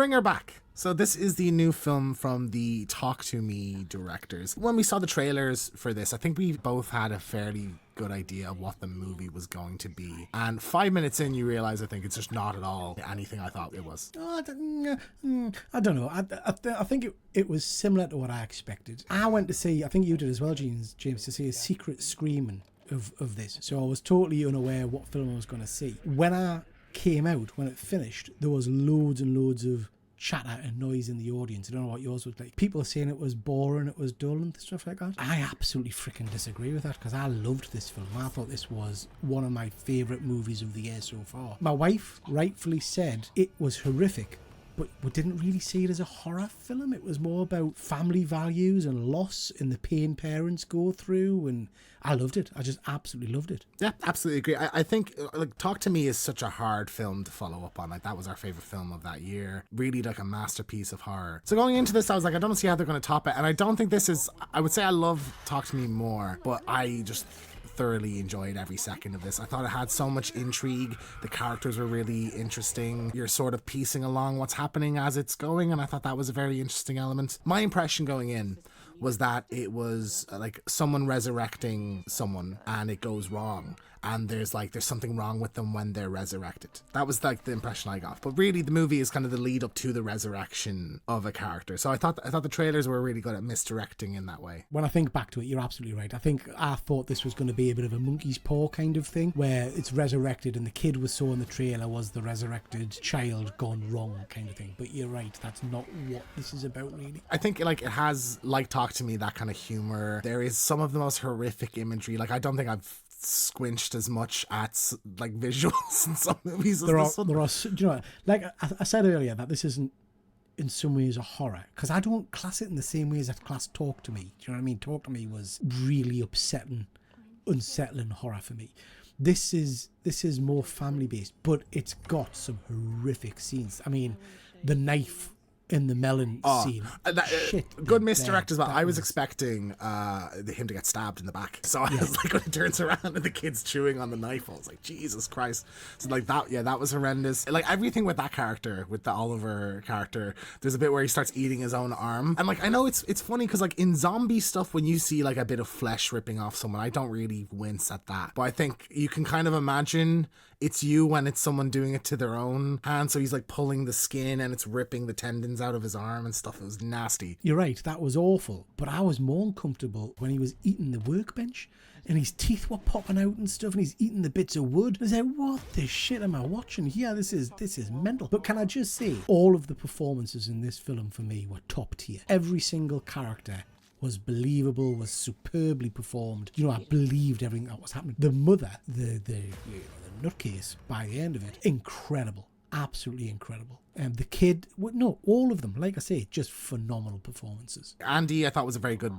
bring her back. So this is the new film from the Talk To Me directors. When we saw the trailers for this, I think we both had a fairly good idea of what the movie was going to be. And 5 minutes in, you realize, I think, it's just not at all anything I thought it was. I don't know. I think it was similar to what I expected. I went to see, I think you did as well, James, to see a secret screening of this. So I was totally unaware what film I was going to see. When I came out, when it finished, there was loads and loads of chatter and noise in the audience. I don't know what yours was like. People are saying it was boring, it was dull and stuff like that. I absolutely freaking disagree with that, because I loved this film. I thought this was one of my favourite movies of the year so far. My wife rightfully said it was horrific, but we didn't really see it as a horror film. It was more about family values and loss and the pain parents go through, and I loved it. I just absolutely loved it. Yeah, absolutely agree. I think like Talk To Me is such a hard film to follow up on. Like, that was our favourite film of that year. Really like a masterpiece of horror. So going into this, I was like, I don't see how they're going to top it. And I don't think this is, I would say I love Talk To Me more, but I just thoroughly enjoyed every second of this. I thought it had so much intrigue. The characters were really interesting. You're sort of piecing along what's happening as it's going, and I thought that was a very interesting element. My impression going in was that it was like someone resurrecting someone and it goes wrong, and there's something wrong with them when they're resurrected. That was like the impression I got. But really the movie is kind of the lead up to the resurrection of a character. So I thought the trailers were really good at misdirecting in that way. When I think back to it, you're absolutely right. I thought this was going to be a bit of a monkey's paw kind of thing, where it's resurrected and the kid we saw in the trailer was the resurrected child gone wrong kind of thing. But you're right, that's not what this is about really. I think like it has, like Talk To Me, that kind of humor. There is some of the most horrific imagery. Like, I don't think I've squinched as much at like visuals in some movies as this one. Do you know, like I said earlier, that this isn't in some ways a horror, because I don't class it in the same way as I class Talk To Me. Do you know what I mean? Talk To Me was really unsettling horror for me. This is more family based, but it's got some horrific scenes. I mean, the knife in the melon scene. Good misdirect as well. I was expecting him to get stabbed in the back. So I was like, when he turns around and the kid's chewing on the knife, I was like, Jesus Christ. So like that was horrendous. Like everything with that character, with the Oliver character, there's a bit where he starts eating his own arm. And like, I know it's funny because like in zombie stuff, when you see like a bit of flesh ripping off someone, I don't really wince at that. But I think you can kind of imagine it's you when it's someone doing it to their own hand. So he's like pulling the skin and it's ripping the tendons out of his arm and stuff. It was nasty. You're right, that was awful. But I was more uncomfortable when he was eating the workbench and his teeth were popping out and stuff, and he's eating the bits of wood. I was like, what the shit am I watching here? This is mental. But can I just say, all of the performances in this film for me were top tier. Every single character was believable, was superbly performed. You know, I believed everything that was happening. The mother, the nutcase by the end of it, incredible. Absolutely incredible. The kid, no, all of them, like I say, just phenomenal performances. Andy, I thought, was a very good,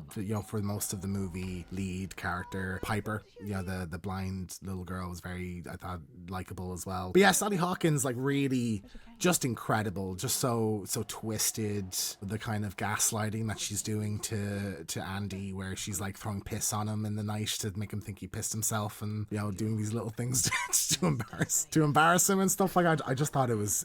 for most of the movie, lead character. Piper, the blind little girl, was very, I thought, likable as well. But yeah, Sally Hawkins, like, really just incredible, just so twisted. The kind of gaslighting that she's doing to Andy, where she's like throwing piss on him in the night to make him think he pissed himself, and doing these little things to embarrass him and stuff like that. I just thought it was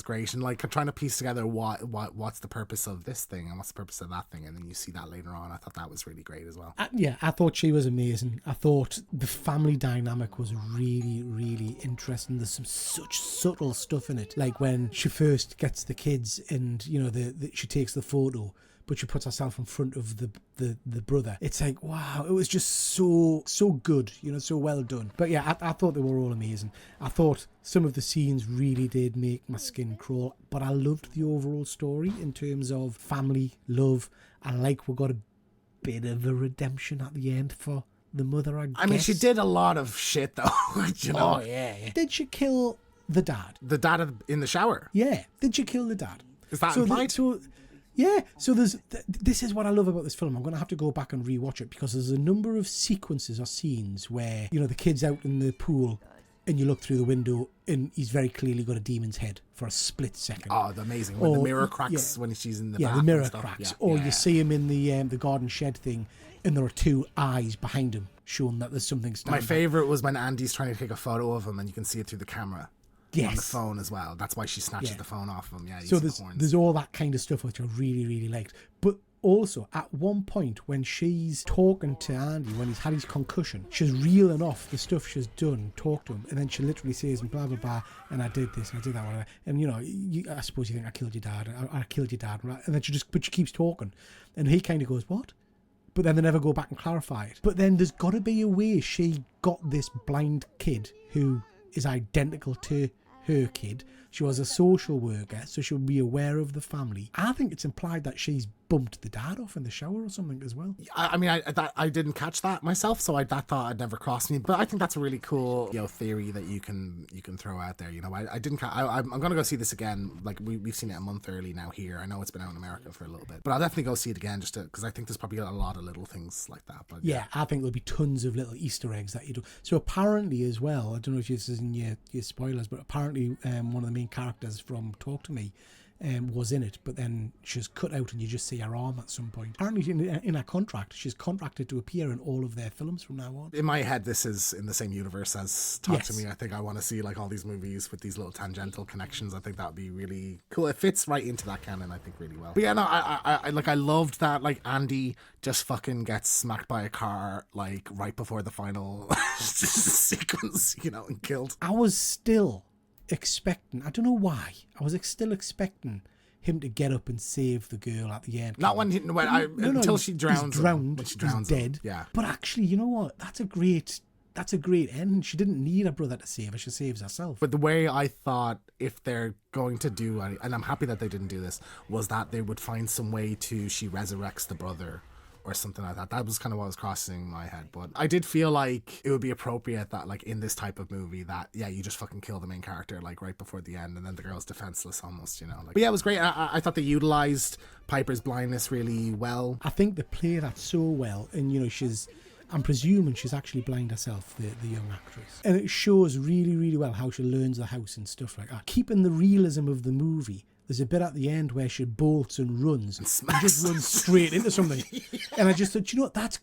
great. And like trying to piece together what's the purpose of this thing and what's the purpose of that thing, and then you see that later on. I thought that was really great as well. I thought she was amazing. I thought the family dynamic was really, really interesting. There's some such subtle stuff in it, like when she first gets the kids and she takes the photo, but she puts herself in front of the brother. It's like, wow, it was just so good, so well done. But yeah, I thought they were all amazing. I thought some of the scenes really did make my skin crawl, but I loved the overall story in terms of family, love. I like we got a bit of a redemption at the end for the mother, I guess. I mean, she did a lot of shit, though, Oh, yeah. Did she kill the dad? The dad in the shower? Yeah. Did she kill the dad? Is that implied? Yeah, so this is what I love about this film. I'm going to have to go back and rewatch it, because there's a number of sequences or scenes where, the kid's out in the pool and you look through the window and he's very clearly got a demon's head for a split second. Oh, amazing. When the mirror cracks when she's in the bath. Yeah, the mirror cracks. Or you see him in the garden shed thing and there are two eyes behind him showing that there's something standing. My favourite was when Andy's trying to take a photo of him and you can see it through the camera. on the phone as well. That's why she snatches the phone off him. Yeah, so there's all that kind of stuff which I really, really liked. But also, at one point when she's talking to Andy, when he's had his concussion, she's reeling off the stuff she's done, talk to him, and then she literally says, blah, blah, blah, and I did this, and I did that, whatever. And, you know, I suppose you think I killed your dad, I killed your dad, right? And then she keeps talking. And he kind of goes, what? But then they never go back and clarify it. But then there's got to be a way she got this blind kid who is identical to her kid. She was a social worker, so she'll be aware of the family. I think it's implied that she's bumped the dad off in the shower or something as well. I mean, I didn't catch that myself, so that thought had never crossed me. But I think that's a really cool, you know, theory that you can throw out there. You know, I'm gonna go see this again. Like we've seen it a month early now here. I know it's been out in America for a little bit, but I'll definitely go see it again just because I think there's probably a lot of little things like that. But yeah, I think there'll be tons of little Easter eggs that you do. So apparently as well, I don't know if this is in your spoilers, but apparently one of the main characters from Talk to Me was in it, but then she's cut out and you just see her arm at some point. Apparently in her contract, she's contracted to appear in all of their films from now on. In my head, this is in the same universe as Talk to Me. I think I want to see like all these movies with these little tangential connections. I think that would be really cool. It fits right into that canon, I think, really well. But yeah, no, I loved that like Andy just fucking gets smacked by a car like right before the final sequence, you know, and killed. I was still expecting, I don't know why, I was still expecting him to get up and save the girl at the end. Not until she drowns. When she drowns, dead. Yeah. But actually, you know what? That's a great end. She didn't need her brother to save her. She saves herself. But the way I thought if they're going to do, and I'm happy that they didn't do this, was that they would find some way to she resurrects the brother or something like that. That was kind of what was crossing my head. But I did feel like it would be appropriate that like in this type of movie that, yeah, you just fucking kill the main character like right before the end and then the girl's defenseless almost, you know. Like, but yeah, it was great. I thought they utilized Piper's blindness really well. I think they play that so well. And, you know, I'm presuming she's actually blind herself, the young actress. And it shows really, really well how she learns the house and stuff like that. Keeping the realism of the movie. There's a bit at the end where she bolts and runs and just runs straight into something. Yeah. And I just thought, you know what,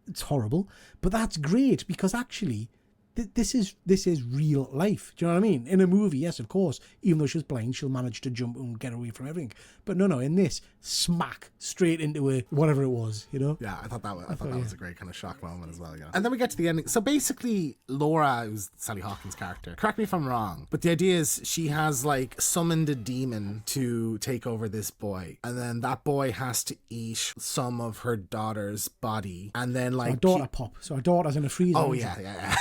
it's horrible, but that's great because actually this is real life. Do you know what I mean? In a movie, yes, of course, even though she's blind, she'll manage to jump and get away from everything. But no, in this, smack straight into whatever it was, you know? Yeah, I thought that was a great kind of shock moment as well. Yeah. And then we get to the ending. So basically, Laura, who's Sally Hawkins' character, correct me if I'm wrong, but the idea is she has like summoned a demon to take over this boy, and then that boy has to eat some of her daughter's body, and then like her daughter pop. So her daughter's in a freezer. Oh yeah.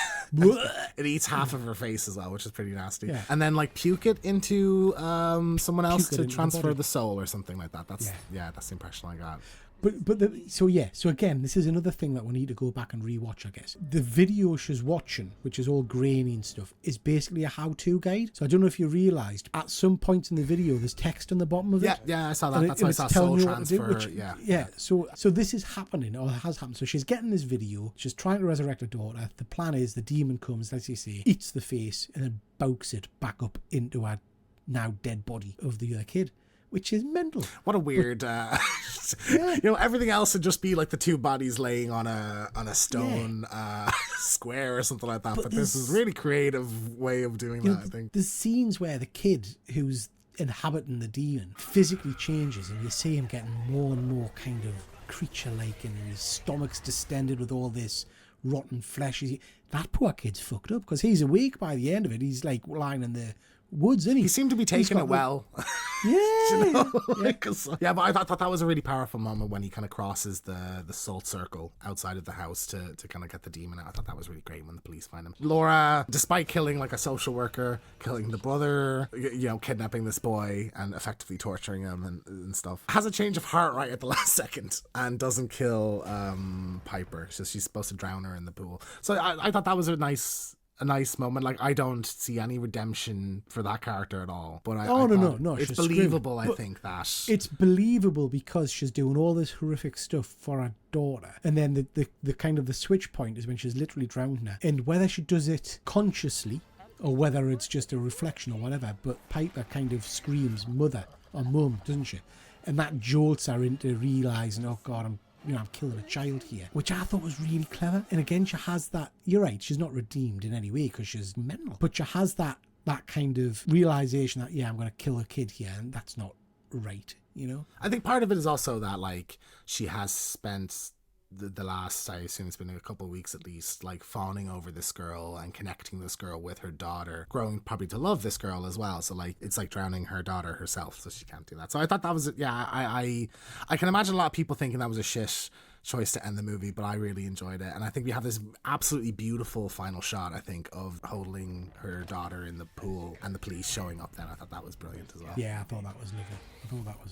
It eats half of her face as well, which is pretty nasty. Yeah. And then like puke it into someone else to transfer the soul or something like that. That's the impression I got. So again, this is another thing that we need to go back and rewatch, I guess. The video she's watching, which is all grainy and stuff, is basically a how-to guide. So I don't know if you realised, at some points in the video, there's text on the bottom of it. Yeah, I saw that. That's why I saw soul transfer. So this is happening, or has happened. So she's getting this video. She's trying to resurrect her daughter. The plan is the demon comes, let's say, eats the face, and then bulks it back up into her now dead body of the other kid. Which is mental. What a weird, you know, everything else would just be like the two bodies laying on a stone square or something like that. But this is a really creative way of doing that, I think. There's scenes where the kid who's inhabiting the demon physically changes and you see him getting more and more kind of creature-like and his stomach's distended with all this rotten flesh. That poor kid's fucked up because he's awake by the end of it. He's like lying in the woods, isn't he? He seemed to be taking it well. Yeah. You know? But I thought that was a really powerful moment when he kind of crosses the salt circle outside of the house to kind of get the demon out. I thought that was really great when the police find him. Laura, despite killing like a social worker, killing the brother, you know, kidnapping this boy and effectively torturing him and stuff, has a change of heart right at the last second and doesn't kill Piper. So she's supposed to drown her in the pool. So I thought that was a nice moment. Like, I don't see any redemption for that character at all. But no. It's believable, I think, that. It's believable because she's doing all this horrific stuff for her daughter. And then the kind of the switch point is when she's literally drowning her. And whether she does it consciously or whether it's just a reflection or whatever, but Piper kind of screams mother or mum, doesn't she? And that jolts her into realising, oh God, I'm killing a child here, which I thought was really clever. And again, she has that, you're right, she's not redeemed in any way because she's mental, but she has that that kind of realization that, yeah, I'm going to kill a kid here, and that's not right, you know? I think part of it is also that, like, she has spent the last, I assume it's been a couple of weeks at least, like fawning over this girl and connecting this girl with her daughter, growing probably to love this girl as well. So like it's like drowning her daughter herself, so she can't do that. So I thought that was, yeah, I can imagine a lot of people thinking that was a shit choice to end the movie, but I really enjoyed it. And I think we have this absolutely beautiful final shot, I think, of holding her daughter in the pool and the police showing up then. I thought that was brilliant as well. Yeah, I thought that was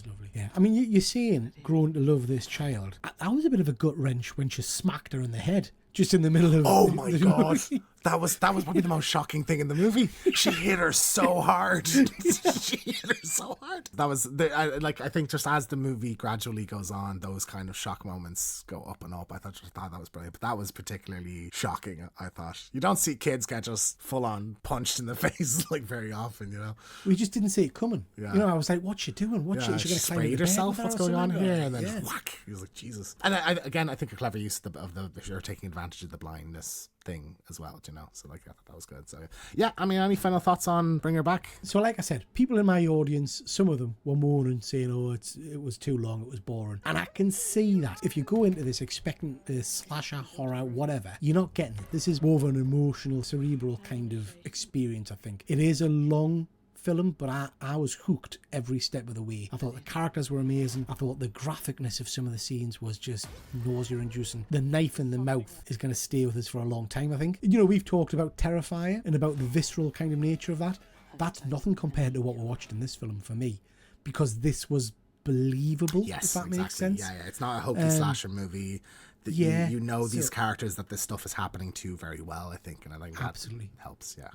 lovely. Yeah, I mean, you're saying growing to love this child. That was a bit of a gut wrench when she smacked her in the head just in the middle of oh my god movie. that was probably the most shocking thing in the movie. She hit her so hard. She hit her so hard. That was I think just as the movie gradually goes on, those kind of shock moments go up and up. I thought that was brilliant, but that was particularly shocking. I thought you don't see kids get just full on punched in the face like very often, you know. We just didn't see it coming. Yeah. You know, I was like, what's she doing? Is she going to climb sprayed the herself? bed What's going on here? And then yeah. whack. He was like, Jesus. And I think a clever use of the you're taking advantage of the blindness thing as well, you know. So like I thought that was good. So yeah, I mean, any final thoughts on Bring Her Back? So like I said, people in my audience, some of them were moaning, saying, oh, it was too long, it was boring. And I can see that. If you go into this expecting a slasher, horror, whatever, you're not getting it. This is more of an emotional, cerebral kind of experience, I think. It is a long film, but I was hooked every step of the way. I thought the characters were amazing. I thought the graphicness of some of the scenes was just nausea-inducing. The knife in the mouth is going to stay with us for a long time, I think. You know, we've talked about Terrifier and about the visceral kind of nature of that. That's nothing compared to what we watched in this film for me, because this was believable, Yes, if that makes sense. Yeah, it's not a hokey slasher movie. That yeah, you know these characters that this stuff is happening to very well, I think, and I think that absolutely helps. Yeah.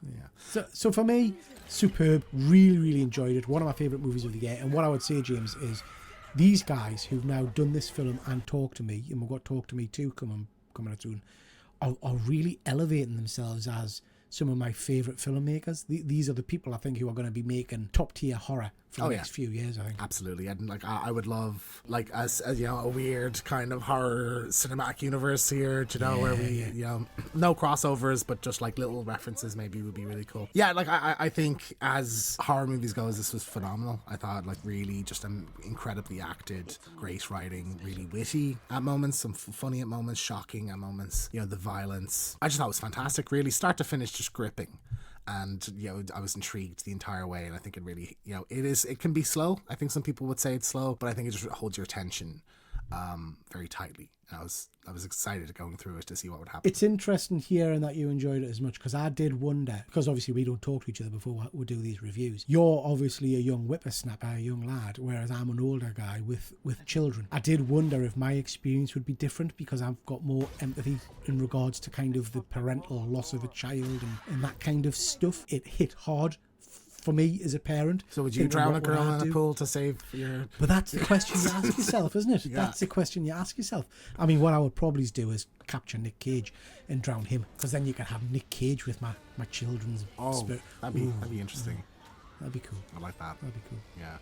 So for me, superb. Really enjoyed it. One of my favourite movies of the year. And what I would say, James, is these guys who've now done this film and Talk to Me, and we've got Talk to Me 2 coming out soon, are really elevating themselves as some of my favourite filmmakers. These are the people I think who are going to be making top tier horror for the next few years, I think. Absolutely. And like I would love, like, as you know, a weird kind of horror cinematic universe here, you know, where we you know, no crossovers, but just like little references maybe would be really cool. Yeah, like I think as horror movies goes, this was phenomenal. I thought like really just incredibly acted, great writing, really witty at moments, some funny at moments, shocking at moments, you know, the violence. I just thought it was fantastic, really, start to finish, just gripping. And you know, I was intrigued the entire way, and I think it really, you know, it can be slow. I think some people would say it's slow, but I think it just holds your attention very tightly. And I was excited going through it to see what would happen. It's interesting hearing that you enjoyed it as much, because I did wonder, because obviously we don't talk to each other before we do these reviews. You're obviously a young whippersnapper, a young lad, whereas I'm an older guy with children. I did wonder if my experience would be different, because I've got more empathy in regards to kind of the parental loss of a child and that kind of stuff. It hit hard for me as a parent. So would you drown a girl in a pool to save your... But that's the question you ask yourself, isn't it? Yeah. That's the question you ask yourself. I mean, what I would probably do is capture Nick Cage and drown him, because then you can have Nick Cage with my children's spirit. That'd be interesting. That'd be cool. I like that. That'd be cool. Yeah.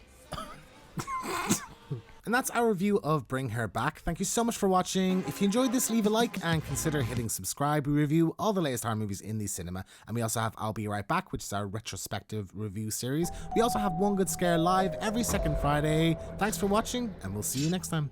And that's our review of Bring Her Back. Thank you so much for watching. If you enjoyed this, leave a like and consider hitting subscribe. We review all the latest horror movies in the cinema. And we also have I'll Be Right Back, which is our retrospective review series. We also have One Good Scare live every second Friday. Thanks for watching, and we'll see you next time.